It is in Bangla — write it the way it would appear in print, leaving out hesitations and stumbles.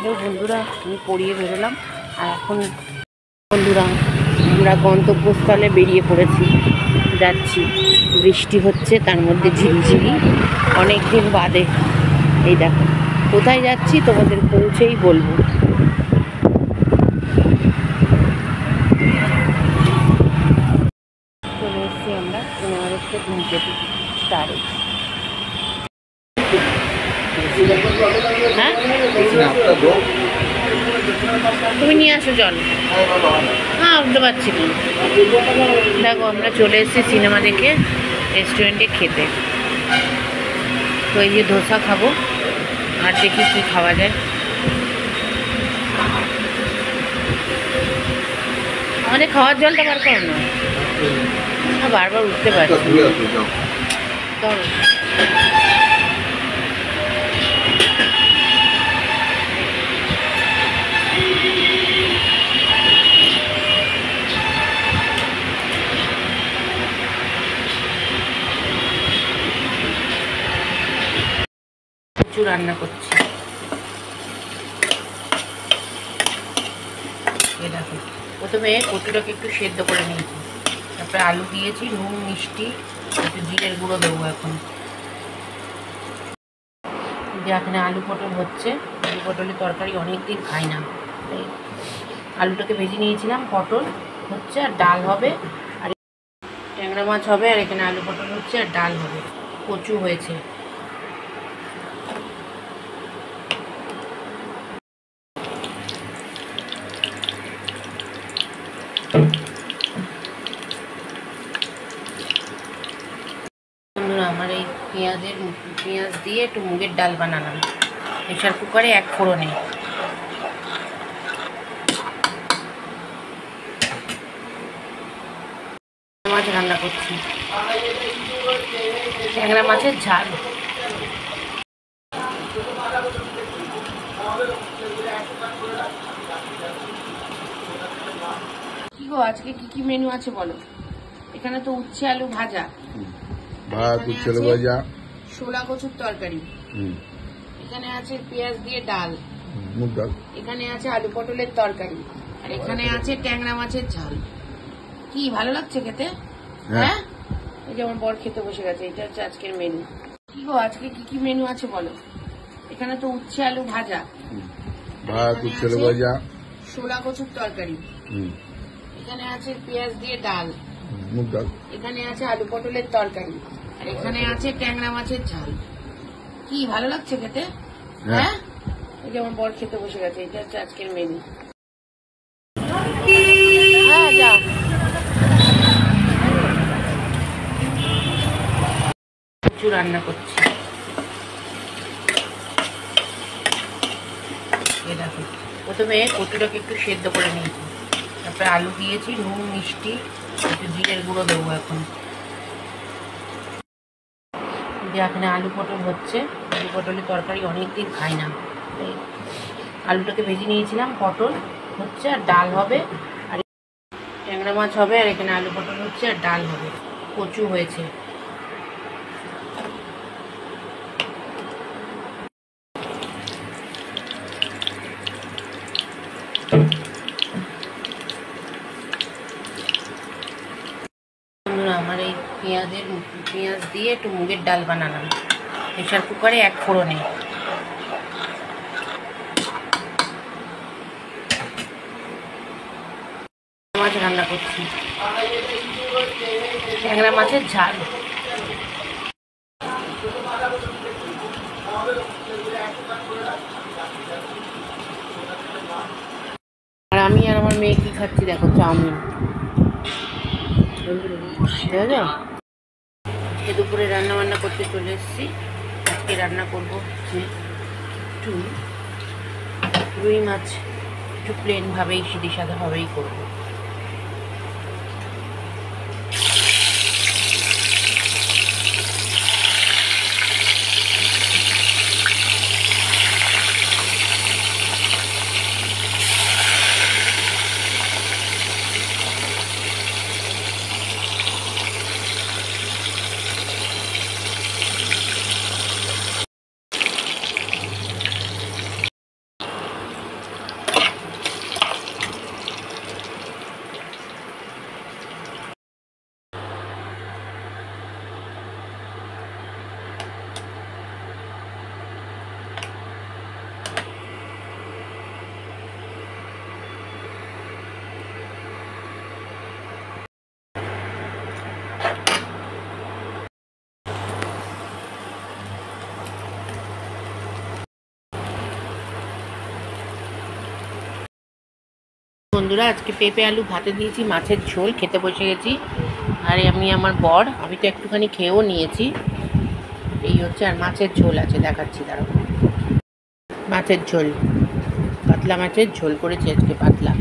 হ্যালো বন্ধুরা, আমি পড়িয়ে বেরোলাম। আর এখন বন্ধুরা আমরা গন্তব্যস্থলে বেরিয়ে পড়েছি, যাচ্ছি। বৃষ্টি হচ্ছে, তার মধ্যে ঝিরিঝিরি, অনেক দিন বাদে। এই দেখো কোথায় যাচ্ছি, তোমাদের পৌঁছেই বলবো। চলে এসেছি আমরা কোনারকে ধূমকেতু স্টারে। হ্যাঁ, তুমি নিয়ে আসো জল। হ্যাঁ, উঠতে পারছি না। দেখো আমরা চলে এসেছি সিনেমা দেখে রেস্টুরেন্টে খেতে। তো এই যে ধোসা খাবো, আর দেখি কি খাওয়া যায়। আমাদের খাওয়ার জলটা বার করো না, বারবার উঠতে পারছি। প্রচুর রান্না করছি। এই দেখো, প্রথমে কচুটাকে একটু সেদ্ধ করে নিয়েছি, তারপরে আলু দিয়েছি, নুন মিষ্টি একটু জিরের গুঁড়ো দেবো এখন। যে এখানে আলু পটল হচ্ছে, আলু পটলের তরকারি অনেক দিন খাই না। আলুটাকে ভেজে নিয়েছিলাম, পটল হচ্ছে আর ডাল হবে, আর ট্যাংরা মাছ হবে, আর এখানে আলু পটল হচ্ছে আর ডাল হবে, কচু হয়েছে। বন্ধুরা আমার এই পেঁয়াজ দিয়ে একটু মুগের ডাল বানালাম প্রেশার কুকারে এক ফোড়নে। মাছ রান্না করছি, ট্যাংরা মাছের ঝাল। কি গো, আজকে কি কি মেনু আছে বলো? এখানে তো উচ্ছে আলু ভাজা, ভাত, উচ্ছে আলু ভাজা, শোলা কচুর তরকারি, এখানে আছে পেঁয়াজ দিয়ে ডাল, মুগ ডাল, এখানে আছে আলু পটলের তরকারি, আর এখানে আছে ট্যাংরা মাছের ঝাল। কি ভালো লাগছে খেতে? হ্যাঁ, এই যে আমার বর খেতে বসে গেছে। এটা হচ্ছে আজকের মেনু। কি গো, আজকে কি কি মেনু আছে বলো? এখানে তো উচ্ছে আলু ভাজা, ভাত, উচ্ছে আলু ভাজা, শোলা কচুর তরকারি, এখানে আছে পেঁয়াজ দিয়ে ডাল, মুগ ডাল, এখানে আছে আলু পটলের তরকারি, আর এখানে আছে ট্যাংরা মাছের ঝাল। কি ভালো লাগছে খেতে? হ্যাঁ, এই যে আমার বর খেতে বসে গেছে। এটা হচ্ছে আজকের মেনু। হ্যাঁ, যা। প্রচুর রান্না করছি। এই দেখো, প্রথমে কচুটাকে একটু সেদ্ধ করে নিয়েছি, তারপরে আলু দিয়েছি, নুন মিষ্টি একটু জিরের গুঁড়ো দেবো এখন। যে এখানে আলু পটল হচ্ছে, আলু পটলের তরকারি অনেক দিন খাই না। আলুটাকে ভেজে নিয়েছিলাম, পটল হচ্ছে আর ডাল হবে, আর ট্যাংরা মাছ হবে, আর এখানে আলু পটল হচ্ছে আর ডাল হবে, কচু হয়েছে। আমার এই পেঁয়াজ দিয়ে একটু মুগের ডাল বানালাম প্রেশার কুকারে এক ফোড়নে। মাছ রান্না করছি, ট্যাংরা মাছের ঝাল। আর আমি আর আমার মেয়ে কি খাচ্ছি দেখো, চাউমিন। আজকে দুপুরে রান্না বান্না করতে চলে এসেছি। আজকে রান্না করবো একটু রুই মাছ, একটু প্লেনভাবেই সিধি সাদাভাবেই করবো। বন্ধুরা আজকে পেঁপে আলু ভাতে দিয়েছি, মাছের ঝোল খেতে বসে গেছি। আর আমি আমার বর, আমি তো একটুখানি খেয়েও নিয়েছি। এই হচ্ছে, আর মাছের ঝোল আছে, দেখাচ্ছি দাঁড়াও। মাছের ঝোল, পাতলা মাছের ঝোল করেছি আজকে, পাতলা।